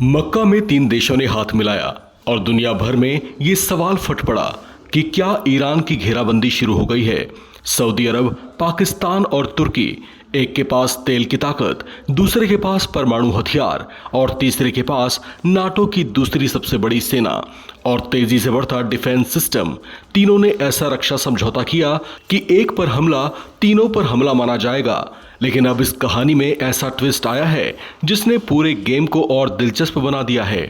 मक्का में 3 देशों ने हाथ मिलाया और दुनिया भर में ये सवाल फट पड़ा कि क्या ईरान की घेराबंदी शुरू हो गई है। सऊदी अरब, पाकिस्तान और तुर्की, एक के पास तेल की ताकत, दूसरे के पास परमाणु हथियार और तीसरे के पास नाटो की दूसरी सबसे बड़ी सेना और तेजी से बढ़ता डिफेंस सिस्टम। तीनों ने ऐसा रक्षा समझौता किया कि एक पर हमला तीनों पर हमला माना जाएगा। लेकिन अब इस कहानी में ऐसा ट्विस्ट आया है जिसने पूरे गेम को और दिलचस्प बना दिया है।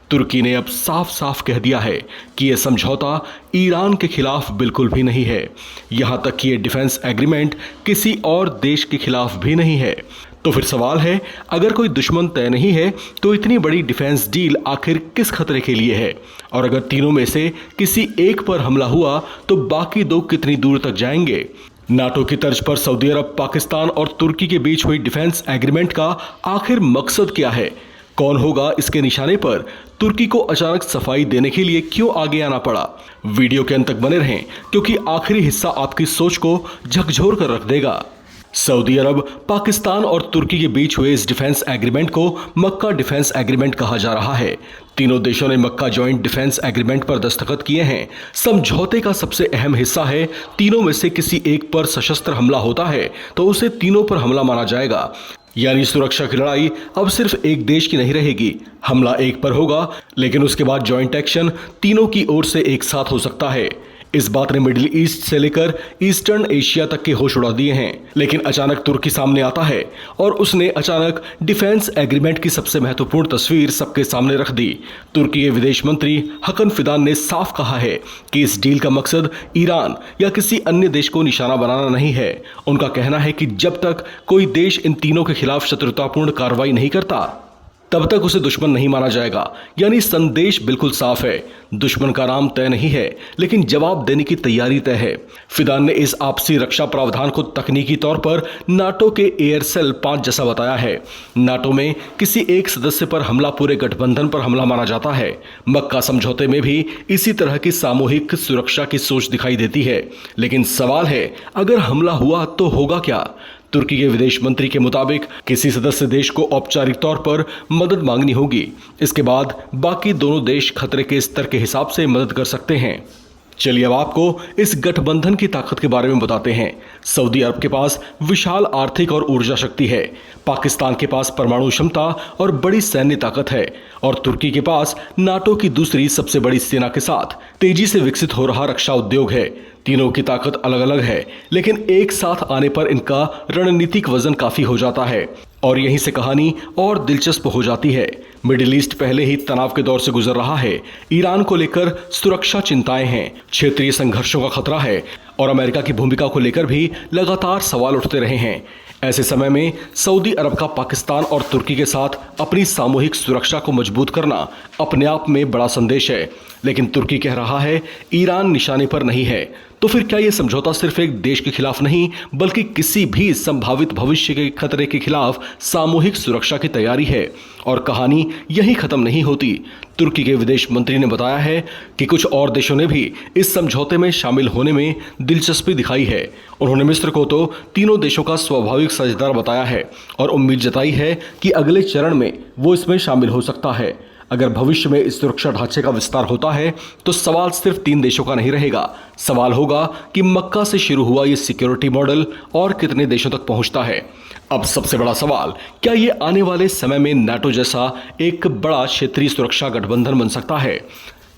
तुर्की ने अब साफ साफ कह दिया है कि यह समझौता ईरान के खिलाफ बिल्कुल भी नहीं है। यहां तक कि यह डिफेंस एग्रीमेंट किसी और देश के खिलाफ भी नहीं है। तो फिर सवाल है, अगर कोई दुश्मन तय नहीं है तो इतनी बड़ी डिफेंस डील आखिर किस खतरे के लिए है? और अगर तीनों में से किसी एक पर हमला हुआ तो बाकी दो कितनी दूर तक जाएंगे? नाटो की तर्ज पर सऊदी अरब, पाकिस्तान और तुर्की के बीच हुई डिफेंस एग्रीमेंट का आखिर मकसद क्या है? कौन होगा इसके निशाने पर? तुर्की को अचानक सफाई देने के लिए क्यों आगे आना पड़ा? वीडियो के अंत तक बने रहें क्योंकि आखिरी हिस्सा आपकी सोच को झकझोर कर रख देगा। सऊदी अरब, पाकिस्तान और तुर्की के बीच हुए इस डिफेंस एग्रीमेंट को मक्का डिफेंस एग्रीमेंट कहा जा रहा है। तीनों देशों ने मक्का जॉइंट डिफेंस एग्रीमेंट पर दस्तखत किए हैं। समझौते का सबसे अहम हिस्सा है, तीनों में से किसी एक पर सशस्त्र हमला होता है तो उसे तीनों पर हमला माना जाएगा। यानी सुरक्षा की लड़ाई अब सिर्फ एक देश की नहीं रहेगी। हमला एक पर होगा लेकिन उसके बाद जॉइंट एक्शन तीनों की ओर से एक साथ हो सकता है। इस बात ने मिडिल ईस्ट से लेकर ईस्टर्न एशिया तक के होश उड़ा दिए हैं। लेकिन अचानक तुर्की सामने आता है और उसने अचानक डिफेंस एग्रीमेंट की सबसे महत्वपूर्ण तस्वीर सबके सामने रख दी। तुर्की के विदेश मंत्री हकन फिदान ने साफ कहा है कि इस डील का मकसद ईरान या किसी अन्य देश को निशाना बनाना नहीं है। उनका कहना है कि जब तक कोई देश इन तीनों के खिलाफ शत्रुतापूर्ण कार्रवाई नहीं करता तब तक उसे दुश्मन नहीं माना जाएगा। यानी संदेश बिल्कुल साफ है, दुश्मन का नाम तय नहीं है लेकिन जवाब देने की तैयारी तय है। फिदान ने इस आपसी रक्षा प्रावधान को तकनीकी तौर पर नाटो के एयरसेल 5 जैसा बताया है। नाटो में किसी एक सदस्य पर हमला पूरे गठबंधन पर हमला माना जाता है। मक्का समझौते में भी इसी तरह की सामूहिक सुरक्षा की सोच दिखाई देती है। लेकिन सवाल है, अगर हमला हुआ तो होगा क्या? तुर्की के विदेश मंत्री के मुताबिक किसी सदस्य देश को औपचारिक तौर पर मदद मांगनी होगी। इसके बाद बाकी दोनों देश खतरे के स्तर के हिसाब से मदद कर सकते हैं। चलिए अब आपको इस गठबंधन की ताकत के बारे में बताते हैं। सऊदी अरब के पास विशाल आर्थिक और ऊर्जा शक्ति है, पाकिस्तान के पास परमाणु क्षमता और बड़ी सैन्य ताकत है और तुर्की के पास नाटो की दूसरी सबसे बड़ी सेना के साथ तेजी से विकसित हो रहा रक्षा उद्योग है। तीनों की ताकत अलग अलग है लेकिन एक साथ आने पर इनका रणनीतिक वजन काफी हो जाता है और यहीं से कहानी और दिलचस्प हो जाती है। मिडिल ईस्ट पहले ही तनाव के दौर से गुजर रहा है। ईरान को लेकर सुरक्षा चिंताएं हैं, क्षेत्रीय संघर्षों का खतरा है और अमेरिका की भूमिका को लेकर भी लगातार सवाल उठते रहे हैं। ऐसे समय में सऊदी अरब का पाकिस्तान और तुर्की के साथ अपनी सामूहिक सुरक्षा को मजबूत करना अपने आप में बड़ा संदेश है। लेकिन तुर्की कह रहा है ईरान निशाने पर नहीं है। तो फिर क्या यह समझौता सिर्फ एक देश के खिलाफ नहीं बल्कि किसी भी संभावित भविष्य के खतरे के खिलाफ सामूहिक सुरक्षा की तैयारी है? और कहानी यही खत्म नहीं होती। तुर्की के विदेश मंत्री ने बताया है कि कुछ और देशों ने भी इस समझौते में शामिल होने में दिलचस्पी दिखाई है। उन्होंने मिस्र को तो तीनों देशों का स्वाभाविक साझेदार बताया है और उम्मीद जताई है कि अगले चरण में वो इसमें शामिल हो सकता है। अगर भविष्य में इस सुरक्षा ढांचे का विस्तार होता है तो सवाल सिर्फ 3 देशों का नहीं रहेगा। सवाल होगा कि मक्का से शुरू हुआ ये सिक्योरिटी मॉडल और कितने देशों तक पहुंचता है। अब सबसे बड़ा सवाल, क्या ये आने वाले समय में नाटो जैसा एक बड़ा क्षेत्रीय सुरक्षा गठबंधन बन सकता है?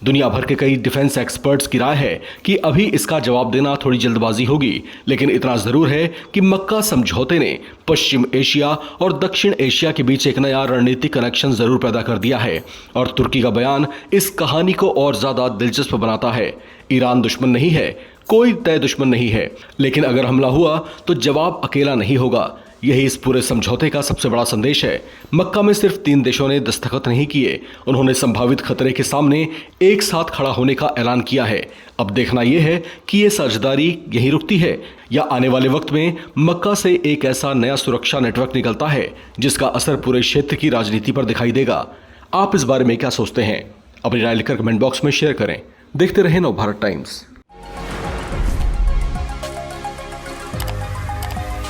दुनिया भर के कई डिफेंस एक्सपर्ट्स की राय है कि अभी इसका जवाब देना थोड़ी जल्दबाजी होगी। लेकिन इतना जरूर है कि मक्का समझौते ने पश्चिम एशिया और दक्षिण एशिया के बीच एक नया रणनीतिक कनेक्शन जरूर पैदा कर दिया है और तुर्की का बयान इस कहानी को और ज्यादा दिलचस्प बनाता है। ईरान दुश्मन नहीं है, कोई तय दुश्मन नहीं है, लेकिन अगर हमला हुआ तो जवाब अकेला नहीं होगा। यही इस पूरे समझौते का सबसे बड़ा संदेश है। मक्का में सिर्फ 3 देशों ने दस्तखत नहीं किए, उन्होंने संभावित खतरे के सामने एक साथ खड़ा होने का ऐलान किया है। अब देखना यह है कि यह साझेदारी यहीं रुकती है या आने वाले वक्त में मक्का से एक ऐसा नया सुरक्षा नेटवर्क निकलता है जिसका असर पूरे क्षेत्र की राजनीति पर दिखाई देगा। आप इस बारे में क्या सोचते हैं? अपनी राय लिखकर कमेंट बॉक्स में शेयर करें। देखते रहें नवभारत टाइम्स।